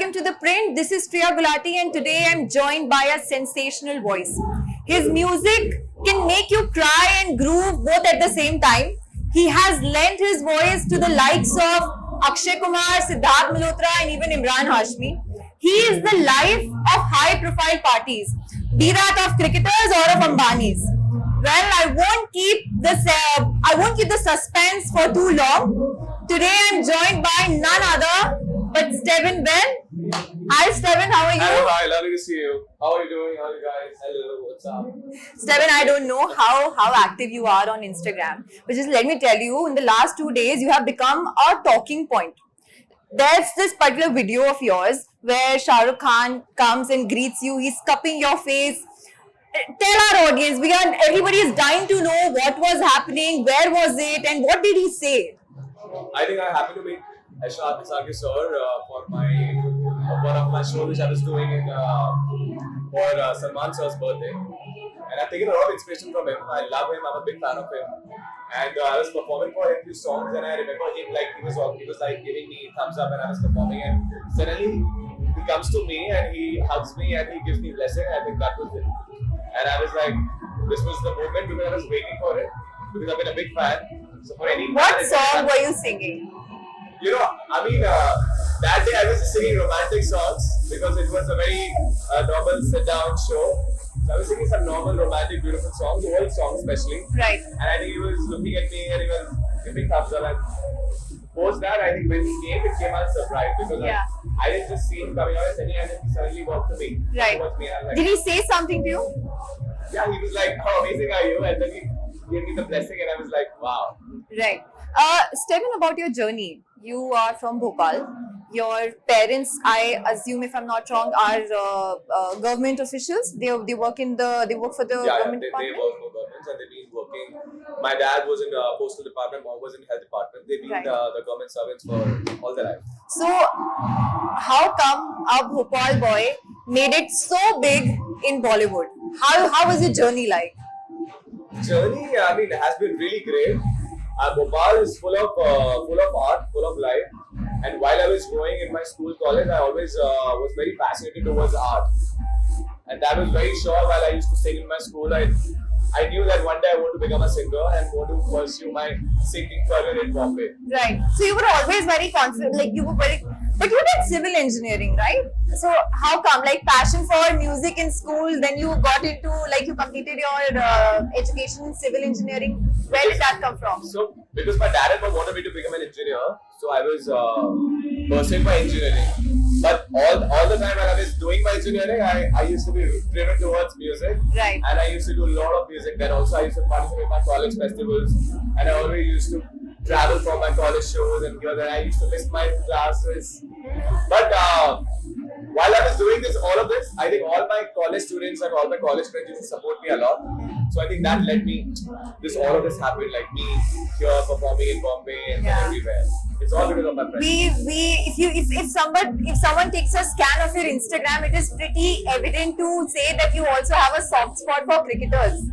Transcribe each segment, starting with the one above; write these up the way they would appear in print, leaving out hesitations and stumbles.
welcome to The Print. This is Priya Gulati and today I'm joined by a sensational voice. His music can make you cry and groove both at the same time. He has lent his voice to the likes of Akshay Kumar, Siddharth Malhotra and even Imran Hashmi. He is the life of high-profile parties, be that of cricketers or of Ambanis. Well, I won't keep the suspense for too long. Today I'm joined by none other but Steven Ben. Hi Steven, how are you? Hello, hi, lovely to see you. How are you doing? How are you guys? Hello, what's up? Steven, I don't know how active you are on Instagram, but just let me tell you, in the last 2 days, you have become a talking point. There's this particular video of yours where Shah Rukh Khan comes and greets you. He's cupping your face. Tell our audience, everybody is dying to know what was happening, where was it, and what did he say? I think I happened to meet Ashad Misaki sir for one of my shows which I was doing for Salman sir's birthday. And I've taken a lot of inspiration from him. I love him, I'm a big fan of him. And I was performing for him few songs and I remember him like he was like giving me thumbs up and I was performing and suddenly he comes to me and he hugs me and he gives me blessing. I think that was it. And I was like, this was the moment because I was waiting for it because I've been a big fan. So for any What song were you singing? You know, that day I was just singing romantic songs because it was a very normal sit-down show. So I was singing some normal, romantic, beautiful songs, old songs especially. Right. And I think he was looking at me and he was giving thumbs up. And post that, I think when he came, it came as a surprise because I didn't just see him coming out and then he suddenly walked to me. Right. Me, and I was like, did he say something to you? Yeah, he was like, how amazing are you? And then he gave me the blessing and I was like, wow. Right. Steven, about your journey. You are from Bhopal. Your parents, I assume, if I'm not wrong, are government officials. They work for the government department. They work for governments and they've been working. My dad was in the postal department, mom was in health department. They've been the government servants for all their life. So, how come a Bhopal boy made it so big in Bollywood? How was your journey like? Journey, it has been really great. Bhopal is full of art, full of life. And while I was growing in my school, college, I always was very fascinated towards art. And that was very sure while I used to sing in my school. I knew that one day I want to become a singer and want to pursue my singing career in Bombay. Right. So you were always very confident, but you did civil engineering, right? So how come, passion for music in school, then you got into, you completed your education in civil engineering. Where did that come from? So, because my dad and mom wanted me to become an engineer, so I was pursuing my engineering. But all the time when I was doing my engineering, I used to be driven towards music. Right. And I used to do a lot of music. Then also I used to participate in my college festivals. And I always used to travel for my college shows and here then I used to miss my classes. But while I was doing all of this, I think all my college students and all my college friends used to support me a lot. So I think that led me, all of this happened, like me here performing in Bombay and everywhere. It's all because of my friends. If someone takes a scan of your Instagram, it is pretty evident to say that you also have a soft spot for cricketers.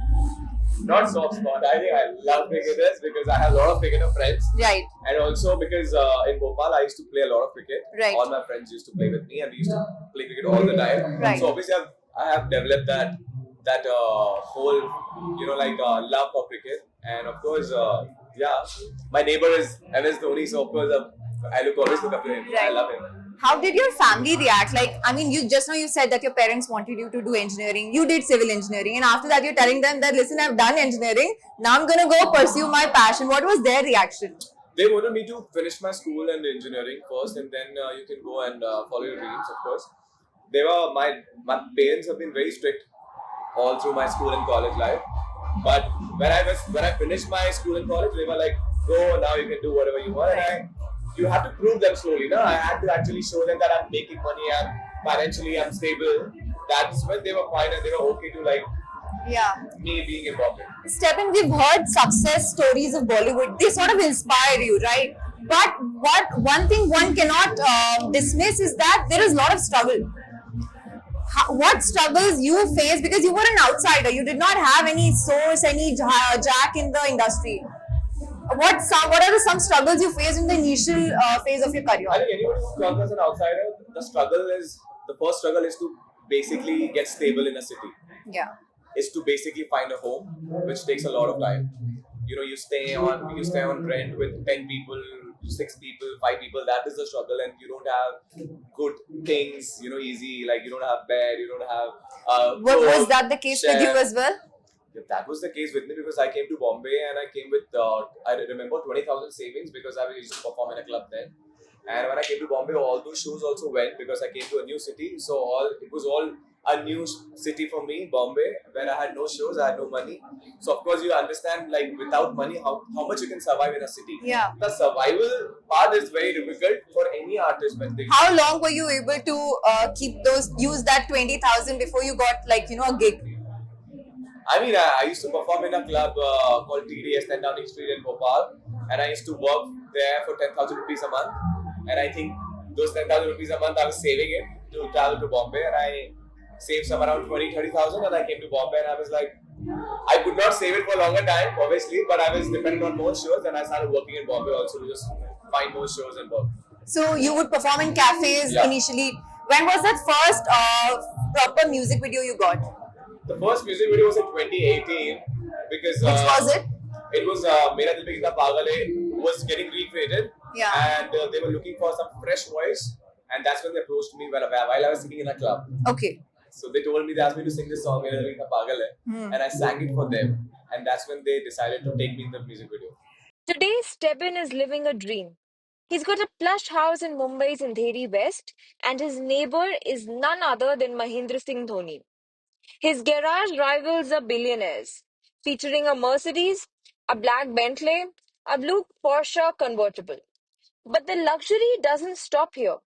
Not soft spot. I think I love cricketers because I have a lot of cricketer friends. Right. And also because in Bhopal I used to play a lot of cricket. Right. All my friends used to play with me and we used to play cricket all the time. Right. So obviously I have developed that whole love for cricket. And of course, my neighbor is MS Dhoni, so of course I always look up to him. Right. I love him. How did your family react? You just now you said that your parents wanted you to do engineering. You did civil engineering, and after that you're telling them that listen, I've done engineering. Now I'm gonna go pursue my passion. What was their reaction? They wanted me to finish my school and engineering first, and then you can go and follow your dreams. Of course, my parents have been very strict all through my school and college life. But when I finished my school and college, they were like, "Go now, you can do whatever you want." And you have to prove them slowly. No, I had to actually show them that I'm making money, I'm stable. That's when they were fine and they were okay to me being involved. Steven, we've heard success stories of Bollywood. They sort of inspire you, right? But one thing one cannot dismiss is that there is a lot of struggle. What struggles you face, because you were an outsider, you did not have any source, any jack in the industry. What are some struggles you faced in the initial phase of your I career? think anybody who comes as an outsider, the first struggle is to basically get stable in a city. Yeah. Is to basically find a home, which takes a lot of time. You know, you stay on rent with 10 people, 6 people, 5 people. That is the struggle, and you don't have good things. You know, easy, like you don't have bed, you don't have. Was Clothes, that the case with you chef. as well? Yeah, that was the case with me because I came to Bombay and I came with I remember 20,000 savings because I used to perform in a club then. And when I came to Bombay, all those shows also went because I came to a new city. So it was all a new city for me, Bombay, where I had no shows, I had no money. So of course you understand, like without money, how much you can survive in a city. Yeah. The survival part is very difficult for any artist when they. How long were you able to use that 20,000 before you got a gig? I mean, I used to perform in a club called TDS, 10 Downing Street in Bhopal, and I used to work there for 10,000 rupees a month. And I think those 10,000 rupees a month I was saving it to travel to Bombay, and I saved some around 20,000-30,000, and I came to Bombay, and I was like, I could not save it for a longer time, obviously, but I was dependent on more shows, and I started working in Bombay also to just find more shows and work. So you would perform in cafes Yeah. initially. When was that first proper music video you got? The first music video was in 2018 because Which was it? It was Mera Dil Pe Kitna Pagal Hai was getting recreated, Yeah. and they were looking for some fresh voice, and that's when they approached me while I was singing in a club. Okay. So they told me, they asked me to sing this song Mera Dil Pe Kitna Pagal Hai, and I sang it for them, and that's when they decided to take me in the music video. Today, Stebbin is living a dream. He's got a plush house in Mumbai's Andheri West, and his neighbor is none other than Mahendra Singh Dhoni. His garage rivals are billionaires, featuring a Mercedes, a black Bentley, a blue Porsche convertible. But the luxury doesn't stop here.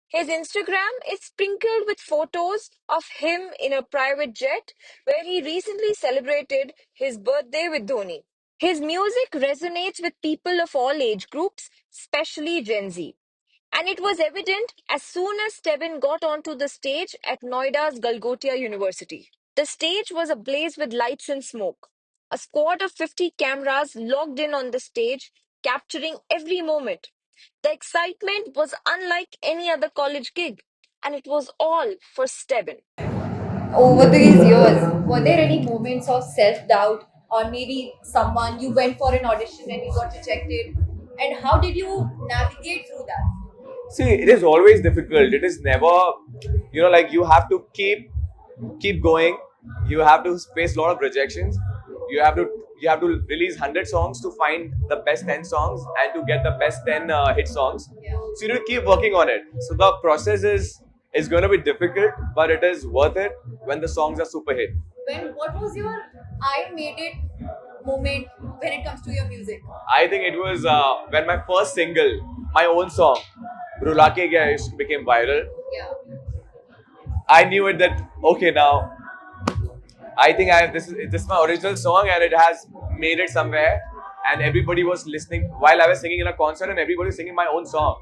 His Instagram is sprinkled with photos of him in a private jet where he recently celebrated his birthday with Dhoni. His music resonates with people of all age groups, especially Gen Z. And it was evident as soon as Stebbin got onto the stage at Noida's Galgotia University. The stage was ablaze with lights and smoke. A squad of 50 cameras logged in on the stage, capturing every moment. The excitement was unlike any other college gig, and it was all for Stebbin. Over these years, were there any moments of self doubt, or maybe someone you went for an audition and you got rejected? And how did you navigate through that? See, it is always difficult. It is never, like you have to keep going. You have to face a lot of rejections. You have to release 100 songs to find the best 10 songs and to get the best 10 hit songs. Yeah. So you need to keep working on it. So the process is going to be difficult, but it is worth it when the songs are super hit. What was your I made it moment when it comes to your music? I think it was when my first single, my own song, Rula Ke Gaya Ishq, became viral. Yeah. I knew it that okay now. I think this is my original song and it has made it somewhere, and everybody was listening while I was singing in a concert, and everybody was singing my own song.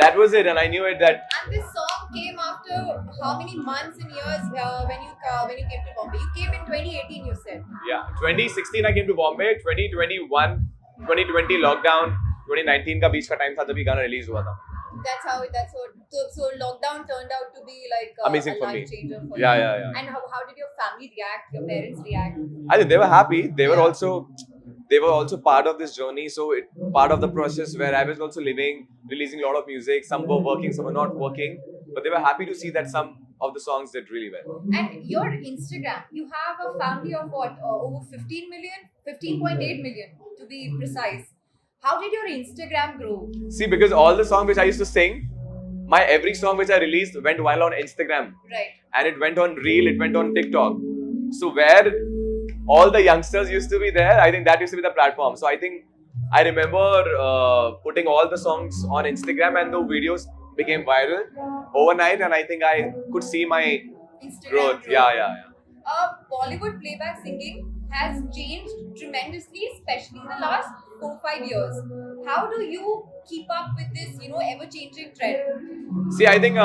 That was it, and I knew it that. And this song came after how many months and years when you came to Bombay? You came in 2018, you said. Yeah, 2016 I came to Bombay. 2021, 2020 lockdown, 2019 का बीच का time था तभी गाना release हुआ था. So lockdown turned out to be like Amazing a for me. life changer for Yeah, you. yeah, yeah. And how did your family react? Your parents react? I think they were happy. They were Yeah. also part of this journey. So part of the process where I was also living, releasing a lot of music. Some were working, some were not working. But they were happy to see that some of the songs did really well. And your Instagram, you have a family of what? Over 15 million? 15.8 million to be precise. How did your Instagram grow? See, because all the songs which I used to sing, my every song which I released went viral on Instagram. Right. And it went on Reel, it went on TikTok. So where all the youngsters used to be there, I think that used to be the platform. So I think I remember putting all the songs on Instagram, and the videos became viral overnight, and I think I could see my Instagram growth. growth. Yeah. Bollywood playback singing has changed tremendously, especially in the last 4-5 years. How do you keep up with this, ever-changing trend? See, I think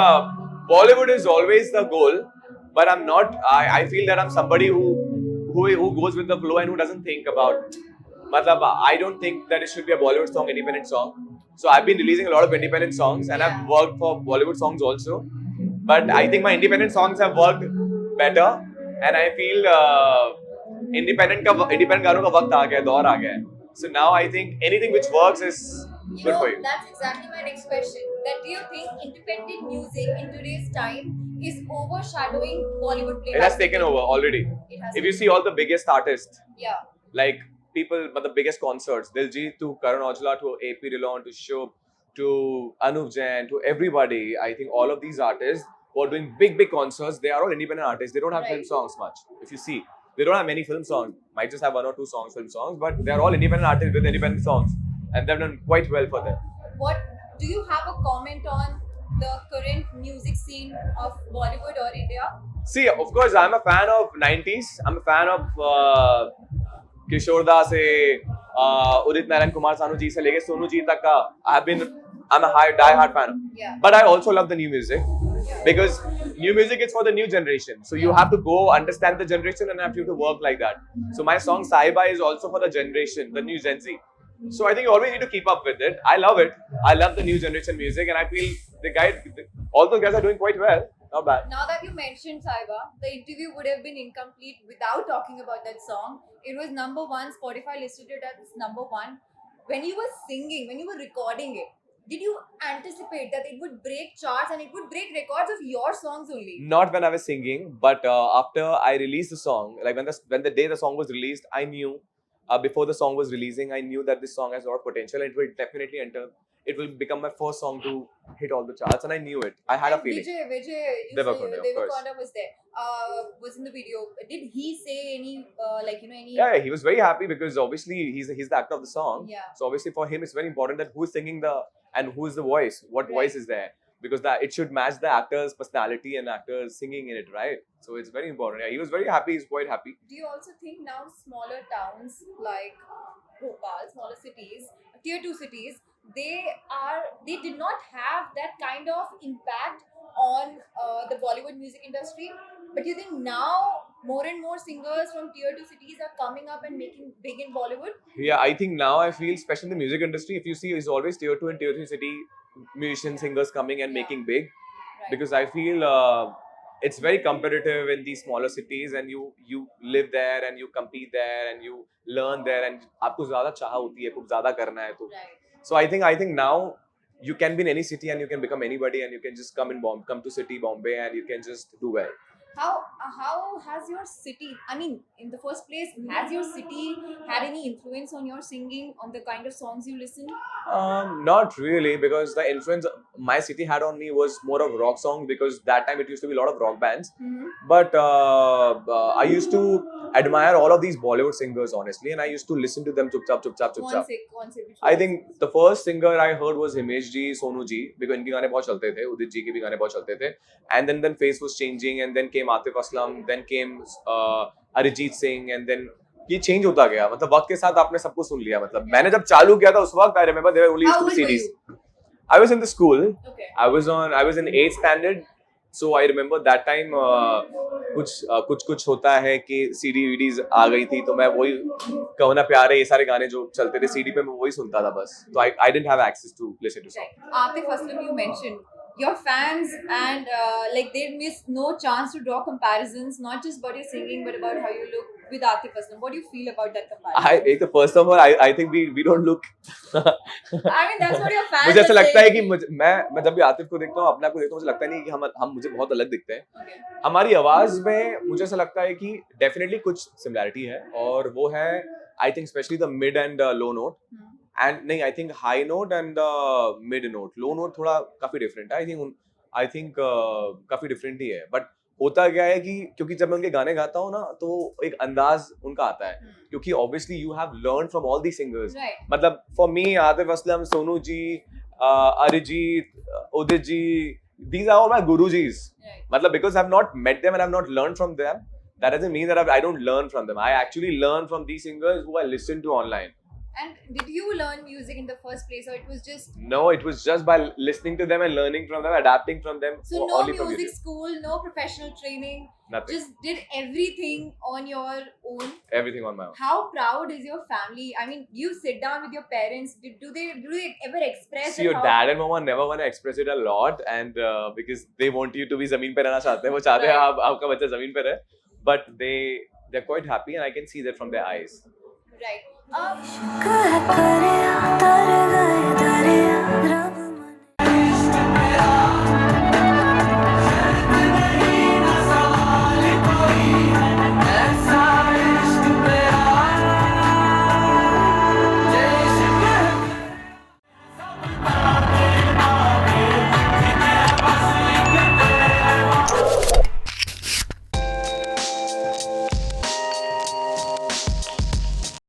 Bollywood is always the goal, but I'm not. I feel that I'm somebody who goes with the flow and who doesn't think about matlab, I don't think that it should be a Bollywood song, independent song. So I've been releasing a lot of independent songs, and I've worked for Bollywood songs also. But I think my independent songs have worked better, and I feel independent गानों का वक्त आ गया, दौर आ गया. So now I think anything which works is You good know, for you. that's exactly my next question. That do you think independent music in today's time is overshadowing Bollywood playback? It has taken over already. It has. If you see all the biggest artists, Yeah. like people, but the biggest concerts, Diljit to Karan Aujla to AP Dillon to Shubh to Anup Jain to everybody, I think all of these artists who are doing big concerts, they are all independent artists. They don't have film Right. songs much. If you see, they don't have many film songs. Might just have one or two songs, film songs, but they are all independent artists with independent songs, and they've done quite well for them. What do you have a comment on the current music scene of Bollywood or India? See, of course, I'm a fan of 90s. I'm a fan of Kishore Da se Udit Narayan Kumar Sanu ji se leke Sonu ji tak ka. I'm a die-hard fan. Yeah. But I also love the new music because new music is for the new generation. So you have to go understand the generation and have to work like that. So my song Saiba is also for the generation, the new Gen Z. So I think you always need to keep up with it. I love it. I love the new generation music, and I feel all those guys are doing quite well. Not bad. Now that you mentioned Saiba, the interview would have been incomplete without talking about that song. It was number one. Spotify listed it as number one. When you were singing, when you were recording it, did you anticipate that it would break charts and it would break records of your songs only? Not when I was singing, but after I released the song, like when the day the song was released, I knew before the song was releasing, I knew that this song has a lot of potential and it will definitely enter. It will become my first song to hit all the charts, and I knew it. I had a And feeling. Vijay, you Deverakonda, of course. Deverakonda was there. Was in the video. Did he say any any? Yeah, he was very happy because obviously he's the actor of the song. Yeah. So obviously for him, it's very important that who's singing and who's the voice, what Right. voice is there, because that it should match the actor's personality and actors singing in it, right? So it's very important. Yeah, he was very happy. He's quite happy. Do you also think now smaller towns like Bhopal, smaller cities, tier 2 cities, they did not have that kind of impact on the Bollywood music industry? But you think now more and more singers from tier 2 cities are coming up and making big in Bollywood? Yeah, I think now I feel, especially in the music industry, if you see, it's always tier 2 and tier 3 city musicians, singers coming and Yeah. making big. Right. Because I feel it's very competitive in these smaller cities, and you live there and you compete there and you learn there, and आपको ज़्यादा चाह होती है, कुछ ज़्यादा करना है तो. Right. So I think now you can be in any city and you can become anybody, and you can just come to city Bombay and you can just do well. How has your city, I mean, in the first place, has your city had any influence on your singing, on the kind of songs you listen? Not really, because the influence my city had on me was more of rock songs, because that time it used to be a lot of rock bands. Mm-hmm. But I used to admire all of these Bollywood singers, honestly, and I used to listen to them chup chap. कौन से which I one? think the first singer I heard was Himesh ji, Sonu ji, because इनके गाने बहुत चलते थे, उदित जी के भी गाने बहुत चलते थे. And then face was changing, and then came Atif Aslam, then came Arijit Singh, and then ये चेंज होता गया. मतलब वक्त के साथ आपने सबको सुन लिया. मतलब मैंने जब चालू किया था उस वक्त, I remember there were only How two old were CDs. you? I was in the school. Okay. I was in 8th standard. So I remember that time कुछ होता है कि CD वीडीज आ गई थी, तो मैं वही कहो ना प्यार है, ये सारे गाने जो चलते थे CD पे मैं वही सुनता था बस. तो I didn't have access to listen to songs. Right. Atif Aslam, you mentioned your fans, and they miss no chance to draw comparisons, not just about your singing but about how you look with Atif Aslam. What do you feel about that comparison? First of all, I think we don't look. I mean, that's what your fans मुझे ऐसा are लगता है saying. कि मैं जब भी आतिफ को देखता हूँ, अपने आप को देखता हूँ, मुझे लगता नहीं कि हम मुझे बहुत अलग दिखते हैं. Okay. हमारी आवाज में मुझे ऐसा लगता है कि डेफिनेटली कुछ सिमिलैरिटी है, और वो है I think specially the mid and low note, and नहीं I think high note and mid note. Low note थोड़ा काफी डिफरेंट है. आई थिंक काफी डिफरेंट ही है. बट होता क्या है कि क्योंकि जब मैं उनके गाने गाता हूँ ना, तो एक अंदाज उनका आता है, क्योंकि obviously you have learn from all the singers. Right. मतलब for me Atif Aslam, Sonu ji, Arijit, Udit ji, these are all my gurujis. Right. Matlab, because I've not met them and I've not learned from them, that doesn't mean that I don't learn from them. I actually learn from these singers who I listen to online. And did you learn music in the first place, or it was just No, it was just by listening to them and learning from them, adapting from them. so no only from music YouTube. school, no professional training, Nothing. just did everything on your own? Everything on my own. How proud is your family? I mean, you sit down with your parents. Do they ever express? See, your how- dad and mama never want to express it a lot, and because they want you to be zameen pe rehna chahte hain, वो चाहते हैं Right. आपका बच्चा zameen पे रहे, but they're quite happy, and I can see that from their eyes. Right. शुक्र है करे